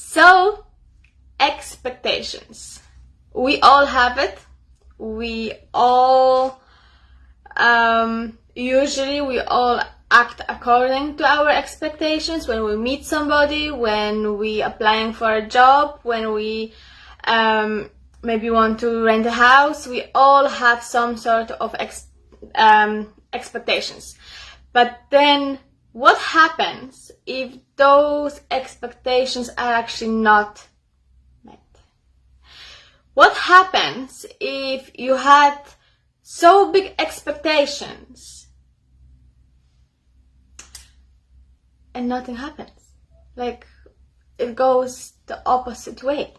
So, expectations. We all have it. We all, usually we all act according to our expectations when we meet somebody, when we applying for a job, when we maybe want to rent a house. We all have some sort of expectations. But then what happens if those expectations are actually not met? What happens if you had so big expectations and nothing happens? Like, it goes the opposite way.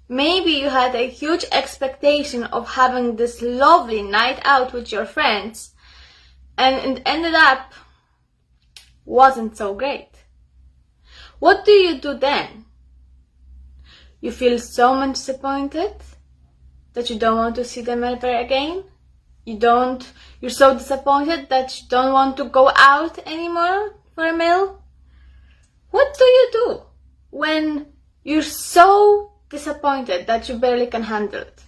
Maybe you had a huge expectation of having this lovely night out with your friends, and it ended up wasn't so great. What do you do then? You feel so much disappointed that you don't want to see them ever again? You're so disappointed that you don't want to go out anymore for a meal? What do you do when you're so disappointed that you barely can handle it?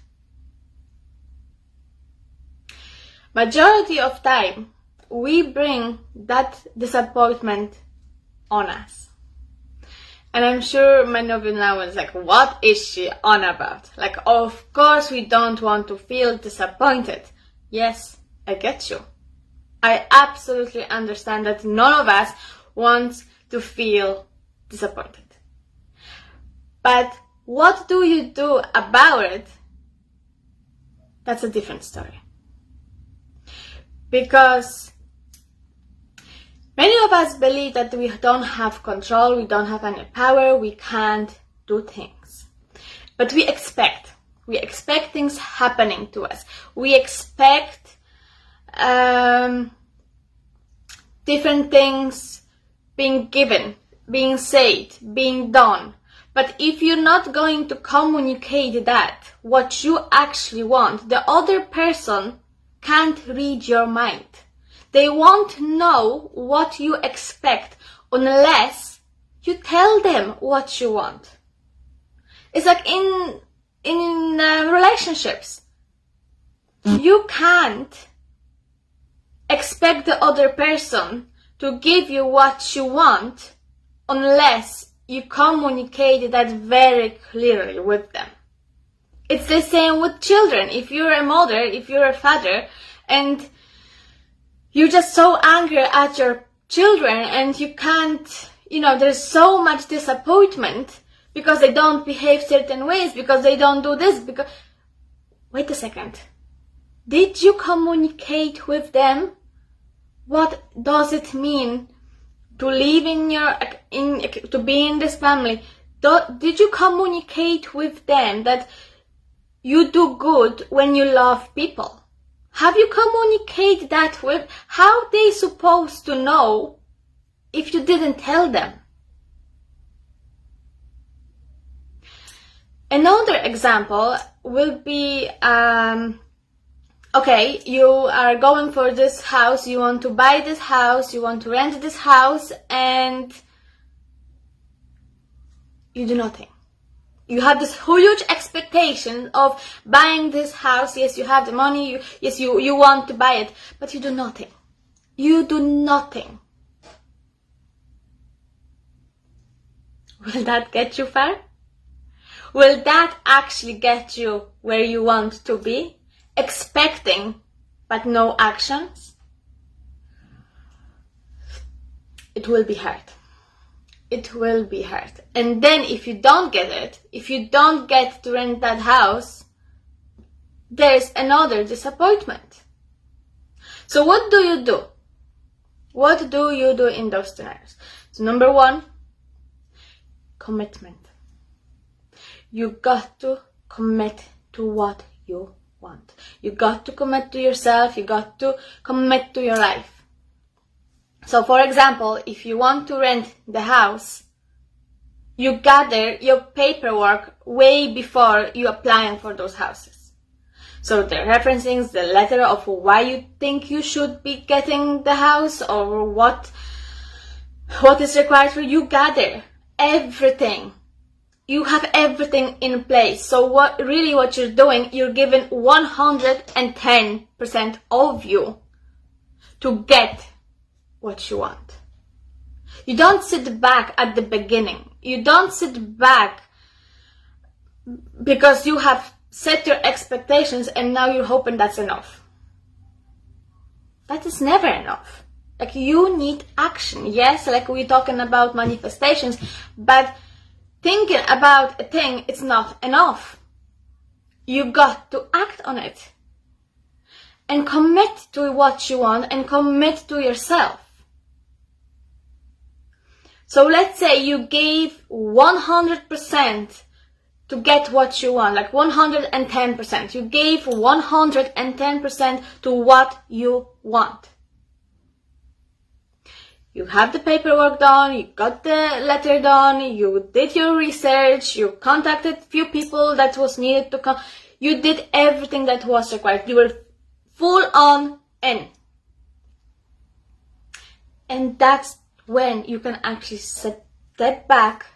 Majority of time, we bring that disappointment on us. And I'm sure many of you now is like, what is she on about? Like, of course we don't want to feel disappointed. Yes, I get you. I absolutely understand that none of us wants to feel disappointed. But what do you do about it? That's a different story. Because many of us believe that we don't have control, we don't have any power, we can't do things. But we expect things happening to us. We expect different things being given, being said, being done. But if you're not going to communicate that, what you actually want, the other person can't read your mind. They won't know what you expect unless you tell them what you want. It's like in relationships. You can't expect the other person to give you what you want unless you communicate that very clearly with them. It's the same with children. If you're a mother, if you're a father, and you're just so angry at your children and you can't, there's so much disappointment because they don't behave certain ways, because they don't do this, because... Wait a second. Did you communicate with them? What does it mean to live to be in this family? Did you communicate with them that you do good when you love people? Have you communicated that with? How they supposed to know if you didn't tell them? Another example will be, okay, you are going for this house, you want to buy this house, you want to rent this house, and you do nothing. You have this huge expectation of buying this house. Yes, you have the money. You want to buy it, but you do nothing. You do nothing. Will that get you far? Will that actually get you where you want to be? Expecting, but no actions? It will be hard. It will be hard. And then if you don't get it, if you don't get to rent that house, there's another disappointment. So what do you do? What do you do in those scenarios? So number one, commitment. You got to commit to what you want. You got to commit to yourself. You got to commit to your life. So for example, if you want to rent the house, you gather your paperwork way before you applying for those houses. So the referencing, the letter of why you think you should be getting the house or what is required for you, gather everything you have everything in place. So what you're doing, you're giving 110% of you to get what you want. You don't sit back at the beginning. You don't sit back because you have set your expectations and now you're hoping that's enough. That is never enough. Like, you need action. Yes, like we're talking about manifestations, but thinking about a thing, it's not enough. You got to act on it and commit to what you want and commit to yourself. So let's say you gave 100% to get what you want, like 110%. You gave 110% to what you want. You have the paperwork done, you got the letter done, you did your research, you contacted few people that was needed to come. You did everything that was required. You were full on in. And that's when you can actually step back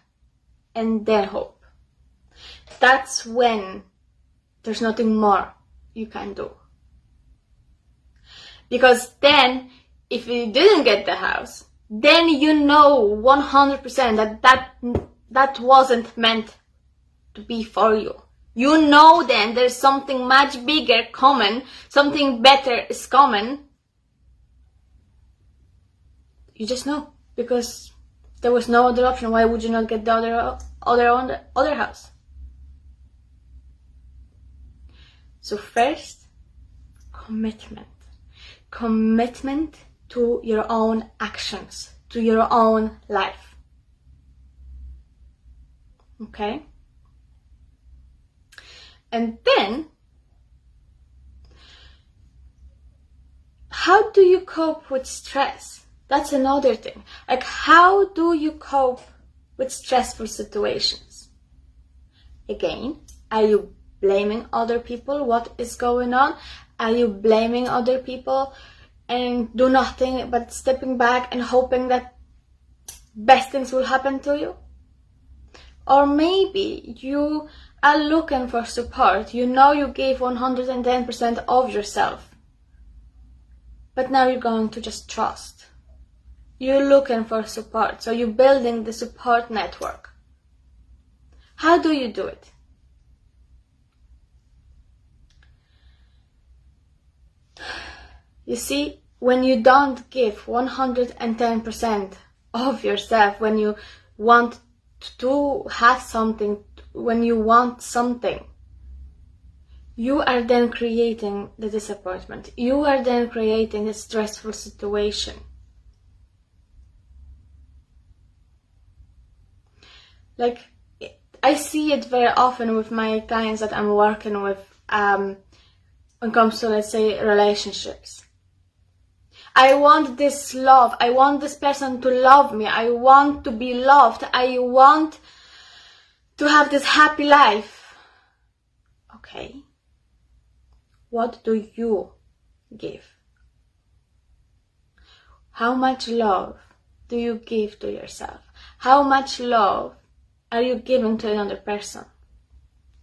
and then hope. That's when there's nothing more you can do. Because then, if you didn't get the house, then you know 100% that wasn't meant to be for you. You know then there's something much bigger coming, something better is coming. You just know, because there was no other option. Why would you not get the other house? So first, commitment. Commitment to your own actions, to your own life. Okay? And then, how do you cope with stress? That's another thing. Like, how do you cope with stressful situations? Again, are you blaming other people? What is going on? Are you blaming other people and do nothing but stepping back and hoping that best things will happen to you? Or maybe you are looking for support. You know you gave 110% of yourself, but now you're going to just trust. You're looking for support, so you're building the support network. How do you do it? You see, when you don't give 110% of yourself, when you want to have something, when you want something, you are then creating the disappointment. You are then creating a stressful situation. Like, I see it very often with my clients that I'm working with when it comes to, let's say, relationships. I want this love. I want this person to love me. I want to be loved. I want to have this happy life. Okay. What do you give? How much love do you give to yourself? How much love are you giving to another person?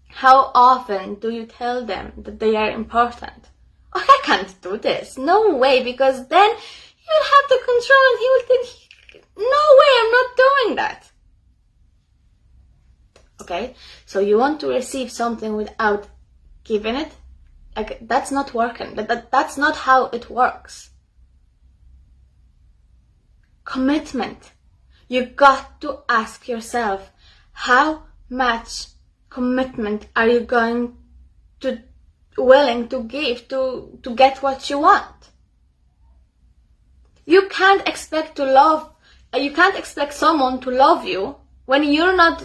How often do you tell them that they are important? Oh, I can't do this. No way, because then he will have the control and he will think, no way, I'm not doing that. Okay, so you want to receive something without giving it? Like, that's not working. That's not how it works. Commitment. You got to ask yourself, how much commitment are you willing to give to get what you want? You can't expect someone to love you when you're not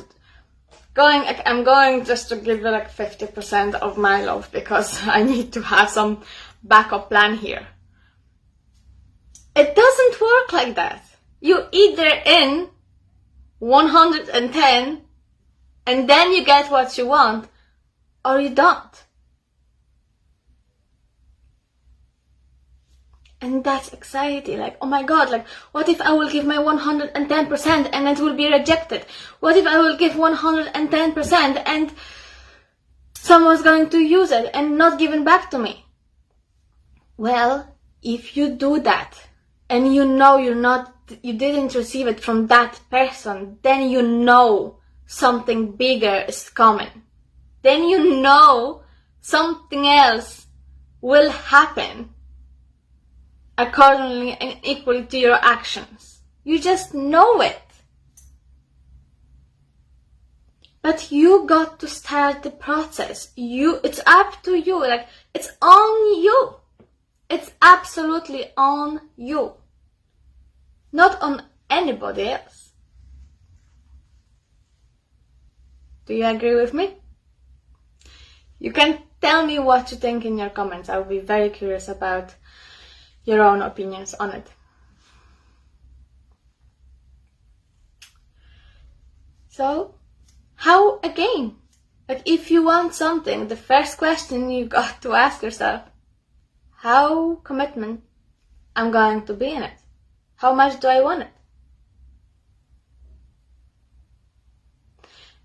going, like, I'm going just to give you like 50% of my love because I need to have some backup plan here. It doesn't work like that. You either in 110 and then you get what you want, or you don't. And that's anxiety, like, oh my god, like, what if I will give my 110% and it will be rejected? What if I will give 110% and someone's going to use it and not give it back to me? Well, if you do that, and you know you didn't receive it from that person, then you know something bigger is coming. Then you know something else will happen accordingly and equally to your actions. You just know it. But you got to start the process. It's up to you. Like, it's on you. It's absolutely on you. Not on anybody else. Do you agree with me? You can tell me what you think in your comments. I will be very curious about your own opinions on it. So, how again? Like, if you want something, the first question you got to ask yourself, how commitment I'm going to be in it? How much do I want it?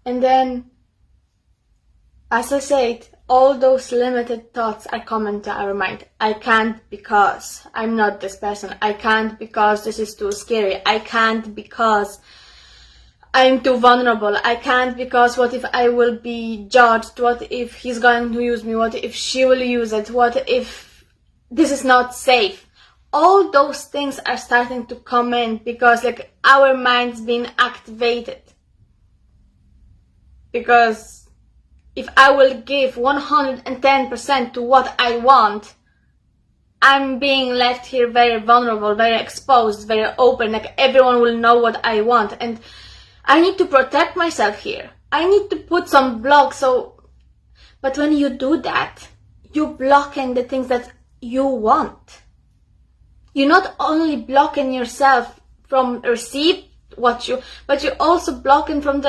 And then, as I said, all those limited thoughts are coming to our mind. I can't because I'm not this person. I can't because this is too scary. I can't because I'm too vulnerable. I can't because what if I will be judged? What if he's going to use me? What if she will use it? What if this is not safe? All those things are starting to come in because, like, our mind's being activated. Because if I will give 110% to what I want, I'm being left here very vulnerable, very exposed, very open. Like, everyone will know what I want. And I need to protect myself here. I need to put some blocks. But when you do that, you're blocking the things that you want. You're not only blocking yourself from receive but you're also blocking from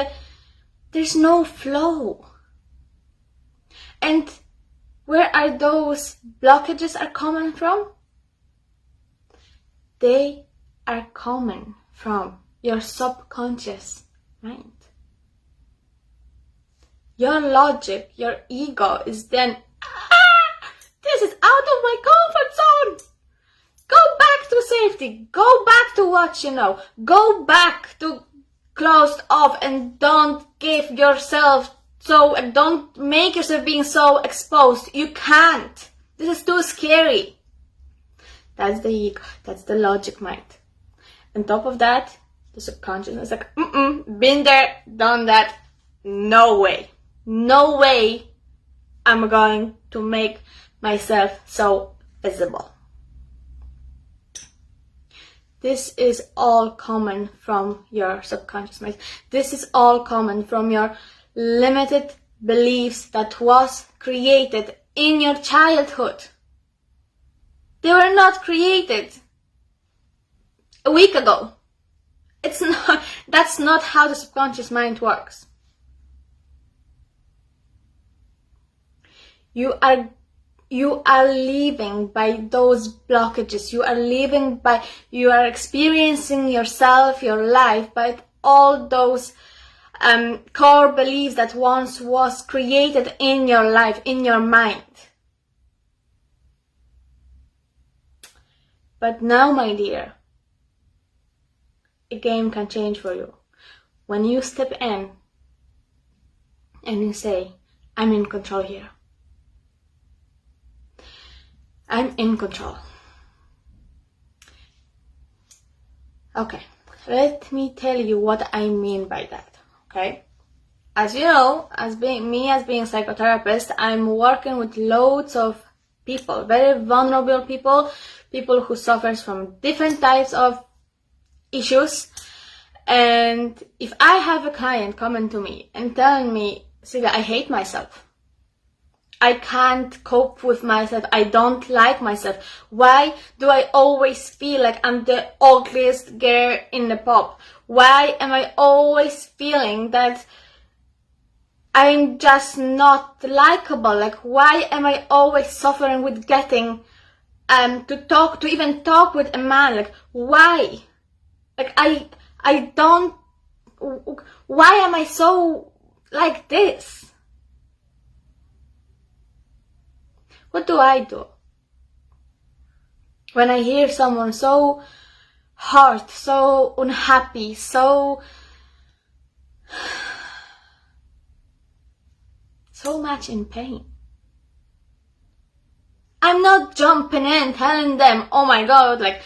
there's no flow. And where are those blockages are coming from? They are coming from your subconscious mind. Your logic, your ego is then, this is out of my comfort zone. Go back to safety. Go back to what you know. Go back to closed off and don't give yourself don't make yourself being so exposed. You can't. This is too scary. That's the ego. That's the logic mind. On top of that, the subconscious is like, been there, done that. No way. No way I'm going to make myself so visible. This is all coming from your subconscious mind. This is all coming from your limited beliefs that was created in your childhood. They were not created a week ago. That's not how the subconscious mind works. You are living by those blockages. You are experiencing yourself, your life, by all those core beliefs that once was created in your life, in your mind. But now, my dear, a game can change for you. When you step in and you say, I'm in control here. I'm in control. Okay, let me tell you what I mean by that. Okay, as you know, as being a psychotherapist, I'm working with loads of people, very vulnerable people who suffers from different types of issues. And if I have a client coming to me and telling me, Silvia, I hate myself. I can't cope with myself. I don't like myself. Why do I always feel like I'm the ugliest girl in the pub? Why am I always feeling that I'm just not likable? Like, why am I always suffering with getting to even talk with a man. Like, why? Like, I don't, why am I so like this? What do I do when I hear someone so hurt, so unhappy, so much in pain? I'm not jumping in telling them, oh my god, like,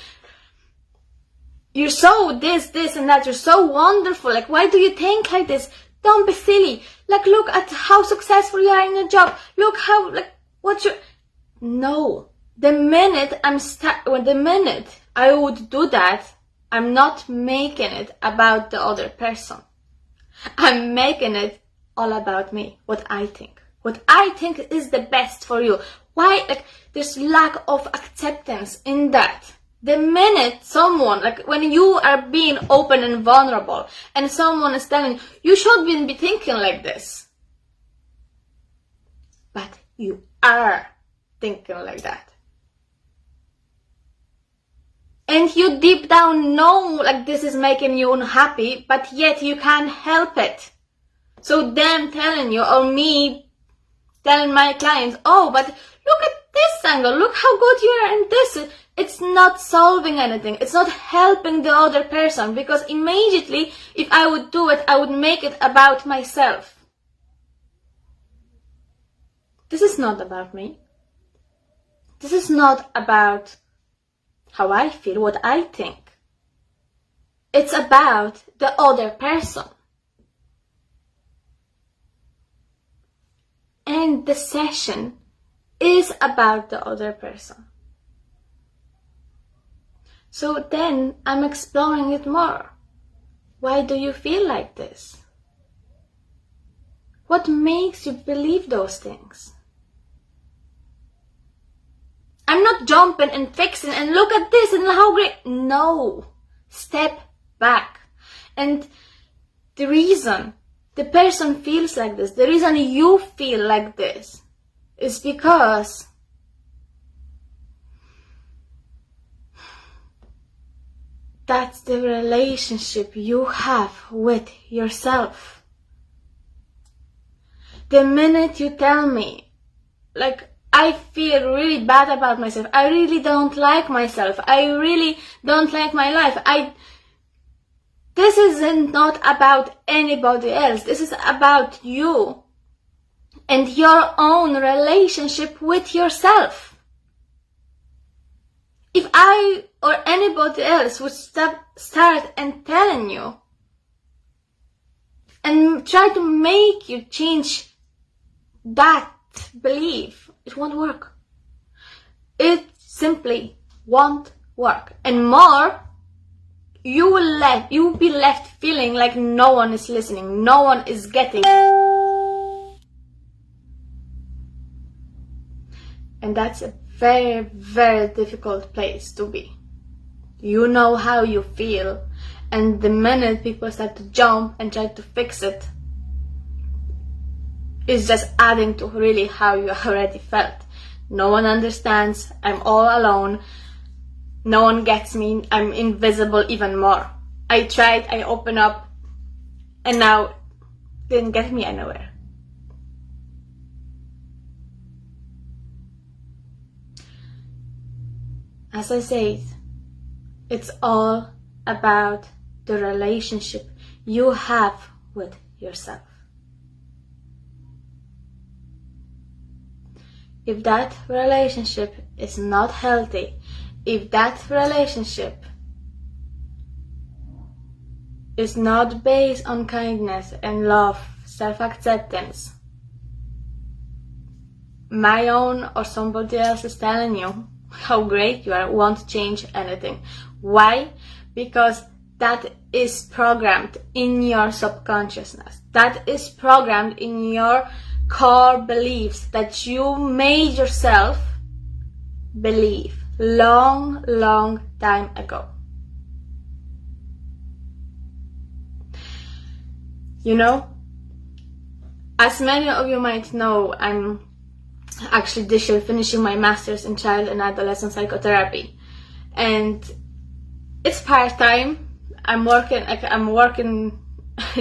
you're so this and that, you're so wonderful, like, why do you think like this? Don't be silly. Like, look at how successful you are in your job. Look how, like, what you... No. The minute I would do that, I'm not making it about the other person. I'm making it all about me, what I think. What I think is the best for you. Why? Like, there's lack of acceptance in that. The minute someone, like, when you are being open and vulnerable and someone is telling you, you shouldn't be thinking like this. But you are thinking like that. And you deep down know, like, this is making you unhappy, but yet you can't help it. So them telling you, or me telling my clients, oh, but look at this angle, look how good you are in this. It's not solving anything. It's not helping the other person, because immediately, if I would do it, I would make it about myself. This is not about me. This is not about how I feel, what I think. It's about the other person. And the session is about the other person. So then I'm exploring it more. Why do you feel like this? What makes you believe those things? I'm not jumping and fixing and look at this and how great. No. Step back. And the reason the person feels like this, the reason you feel like this, is because that's the relationship you have with yourself. The minute you tell me, like, I feel really bad about myself, I really don't like myself, I really don't like my life, this isn't not about anybody else, this is about you and your own relationship with yourself. If I or anybody else would start and telling you and try to make you change that belief, it won't work. It simply won't work. And more, you will be left feeling like no one is listening, no one is getting it. And that's a very, very difficult place to be. You know how you feel, and the minute people start to jump and try to fix it, it's just adding to really how you already felt. No one understands, I'm all alone, no one gets me, I'm invisible even more. I tried, I opened up, and now didn't get me anywhere. As I said, it's all about the relationship you have with yourself. If that relationship is not healthy, if that relationship is not based on kindness and love, self-acceptance, my own or somebody else is telling you how great you are, won't change anything. Why? Because that is programmed in your subconsciousness. That is programmed in your core beliefs that you made yourself believe long, long time ago. You know, as many of you might know, I'm actually this year finishing my master's in child and adolescent psychotherapy, and it's part-time. I'm working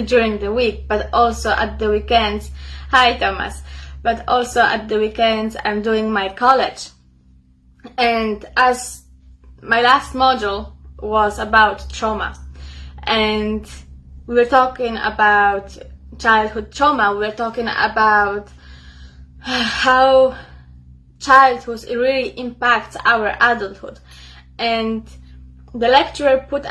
during the week, but also at the weekends. Hi Thomas. But also at the weekends I'm doing my college, and as my last module was about trauma, and we were talking about childhood trauma. We were talking about how childhood really impacts our adulthood, and the lecturer put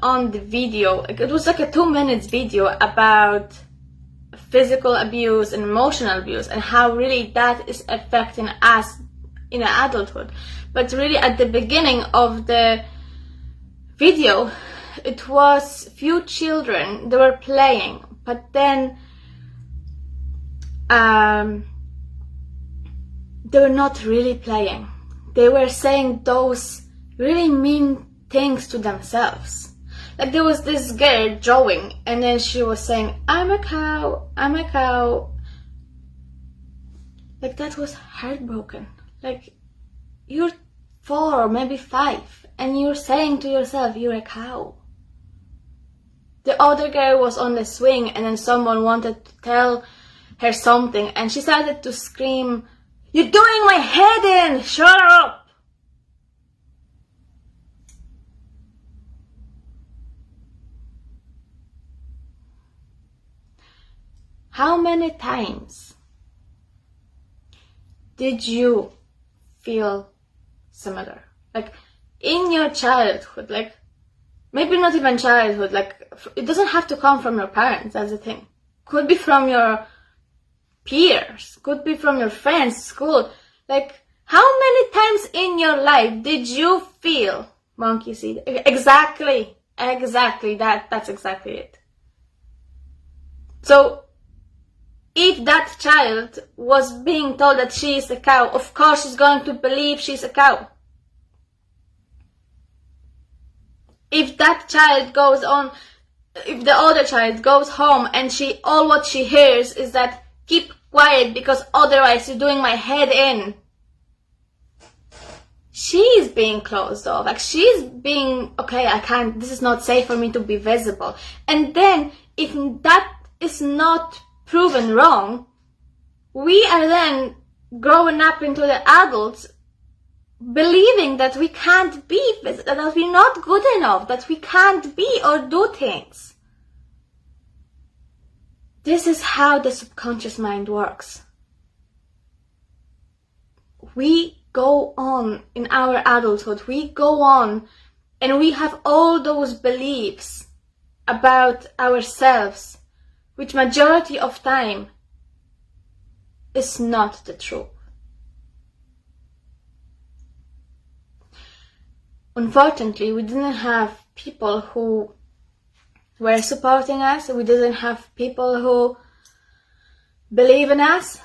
on the video. It was like a 2 minutes video about physical abuse and emotional abuse, and how really that is affecting us in adulthood. But really at the beginning of the video, it was few children, they were playing, but then they were not really playing. They were saying those really mean things to themselves. Like there was this girl drawing, and then she was saying, I'm a cow, I'm a cow. Like that was heartbroken. Like you're 4 or maybe 5, and you're saying to yourself, you're a cow. The other girl was on the swing, and then someone wanted to tell her something, and she started to scream, you're doing my head in, shut up! How many times did you feel similar? Like in your childhood, like maybe not even childhood, like it doesn't have to come from your parents, that's the thing. Could be from your peers, could be from your friends, school. Like how many times in your life did you feel monkey see? Exactly, that's exactly it. So if that child was being told that she is a cow, of course she's going to believe she's a cow. If that child goes on, if the other child goes home and all what she hears is that keep quiet because otherwise you're doing my head in, she's being closed off. Like she's being, okay, I can't, this is not safe for me to be visible. And then if that is not proven wrong, we are then growing up into the adults believing that we can't be, that we're not good enough, that we can't be or do things. This is how the subconscious mind works. We go on in our adulthood, we go on and we have all those beliefs about ourselves, which majority of time is not the truth. Unfortunately, we didn't have people who were supporting us. We didn't have people who believe in us.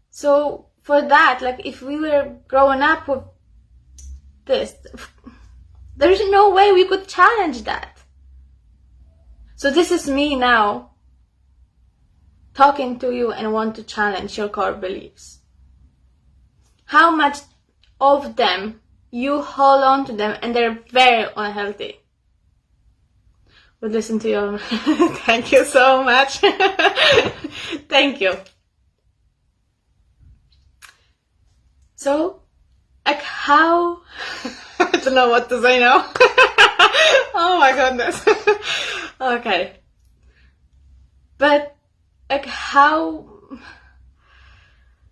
So for that, like if we were growing up with this, there's no way we could challenge that. So this is me now talking to you and want to challenge your core beliefs. How much of them you hold on to them and they're very unhealthy. Would listen to your thank you so much. Thank you. So, like how I don't know what to say now. Oh my goodness. Okay. But like how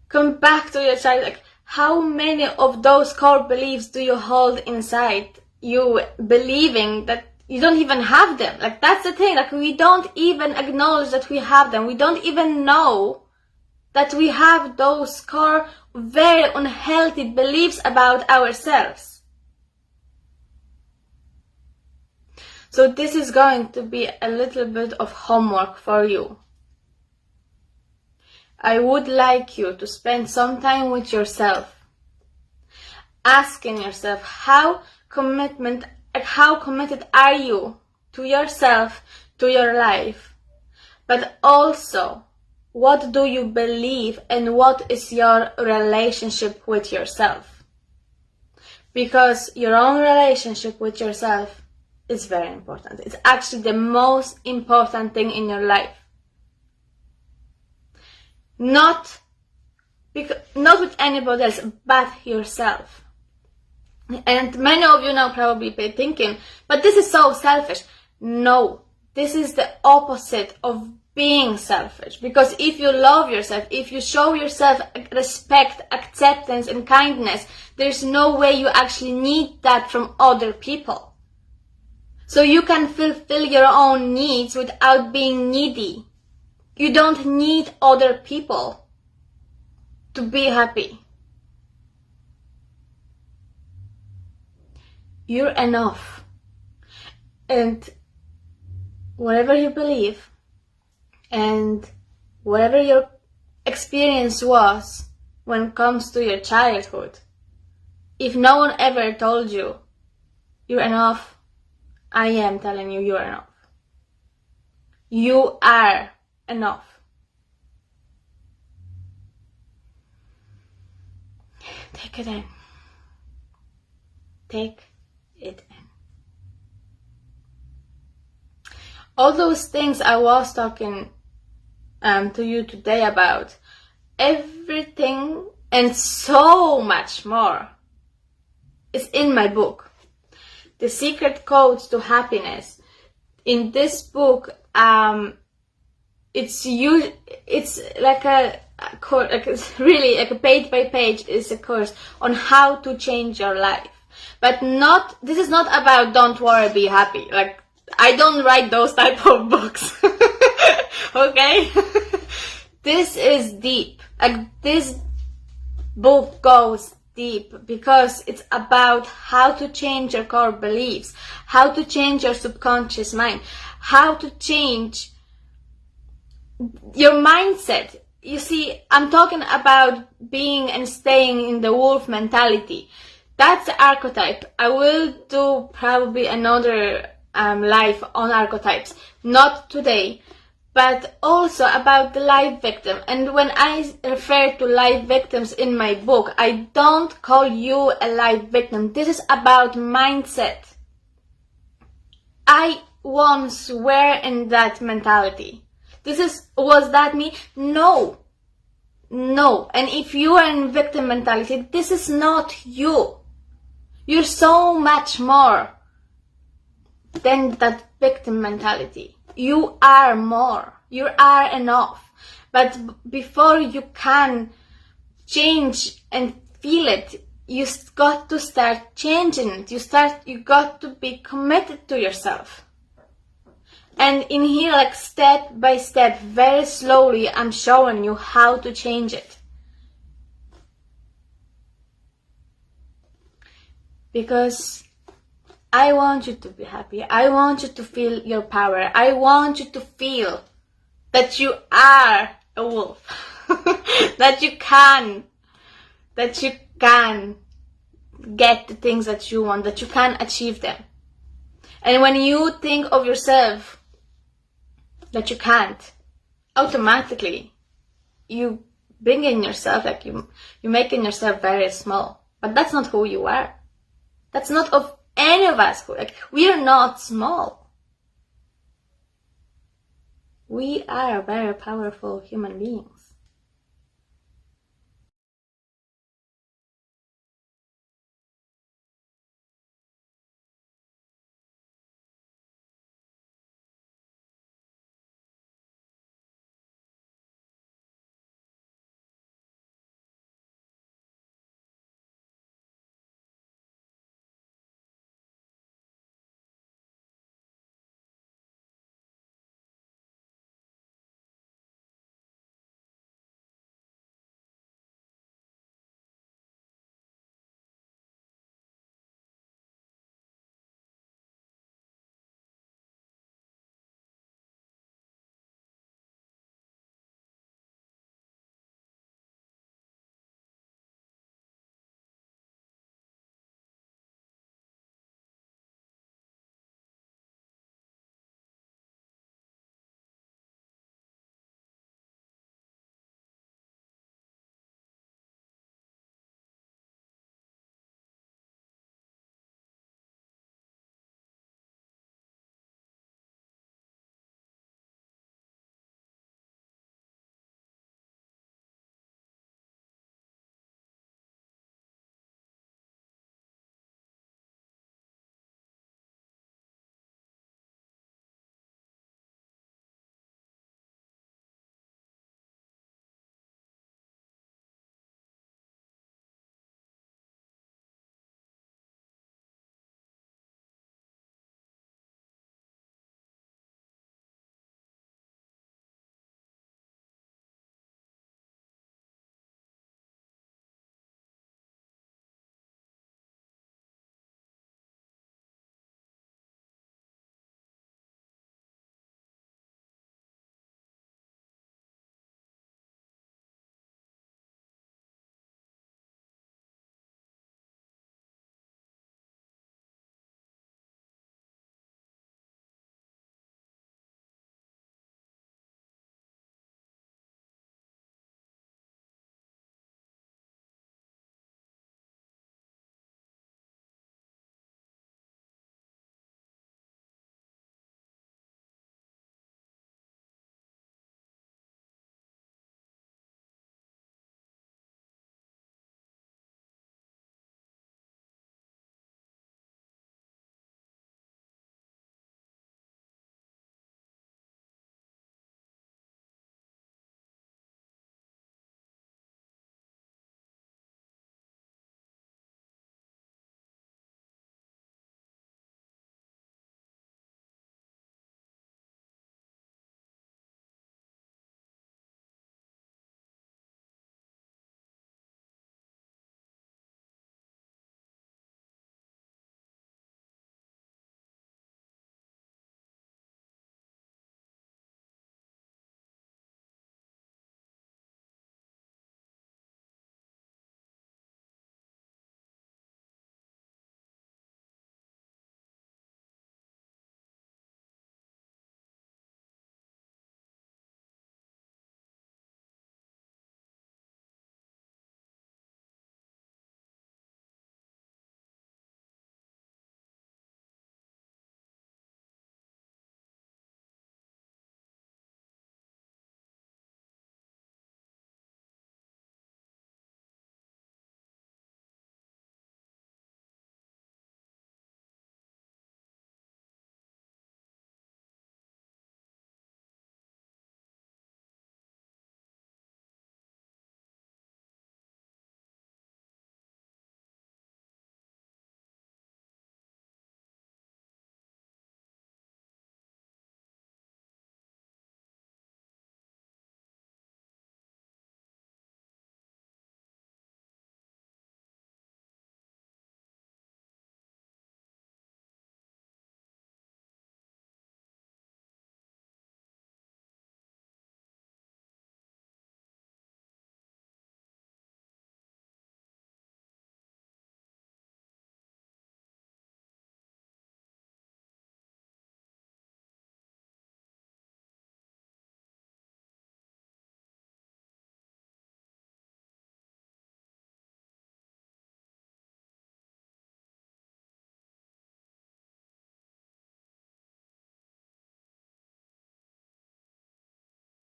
come back to your child, like how many of those core beliefs do you hold inside you, believing that you don't even have them? Like that's the thing, like we don't even acknowledge that we have them. We don't even know that we have those core very unhealthy beliefs about ourselves. So this is going to be a little bit of homework for you. I would like you to spend some time with yourself, asking yourself how committed are you to yourself, to your life, but also what do you believe and what is your relationship with yourself. Because your own relationship with yourself is very important. It's actually the most important thing in your life. Not with anybody else, but yourself. And many of you now probably be thinking, but this is so selfish. No, this is the opposite of being selfish. Because if you love yourself, if you show yourself respect, acceptance, and kindness, there's no way you actually need that from other people. So you can fulfill your own needs without being needy. You don't need other people to be happy. You're enough. And whatever you believe and whatever your experience was when it comes to your childhood, if no one ever told you you're enough, I am telling you you're enough. You are enough. Take it in. Take it in. All those things I was talking to you today about, everything and so much more is in my book, The Secret Codes to Happiness. In this book, it's like a course, it's really like a page by page is a course on how to change your life. But this is not about don't worry, be happy. Like, I don't write those type of books. Okay? This is deep. Like, this book goes deep because it's about how to change your core beliefs, how to change your subconscious mind, how to change your mindset. You see, I'm talking about being and staying in the wolf mentality. That's the archetype. I will do probably another live on archetypes. Not today, but also about the life victim. And when I refer to life victims in my book, I don't call you a life victim. This is about mindset. I once were in that mentality. Was that me? No. And if you are in victim mentality, this is not you. You're so much more than that victim mentality. You are more. You are enough. But before you can change and feel it, you got to start changing it. You got to be committed to yourself. And in here, like step by step, very slowly, I'm showing you how to change it. Because I want you to be happy. I want you to feel your power. I want you to feel that you are a wolf. that you can get the things that you want, that you can achieve them. And when you think of yourself that you can't, automatically you bring in yourself, like you're making yourself very small. But that's not who you are. That's not of any of us. We are not small. We are very powerful human beings.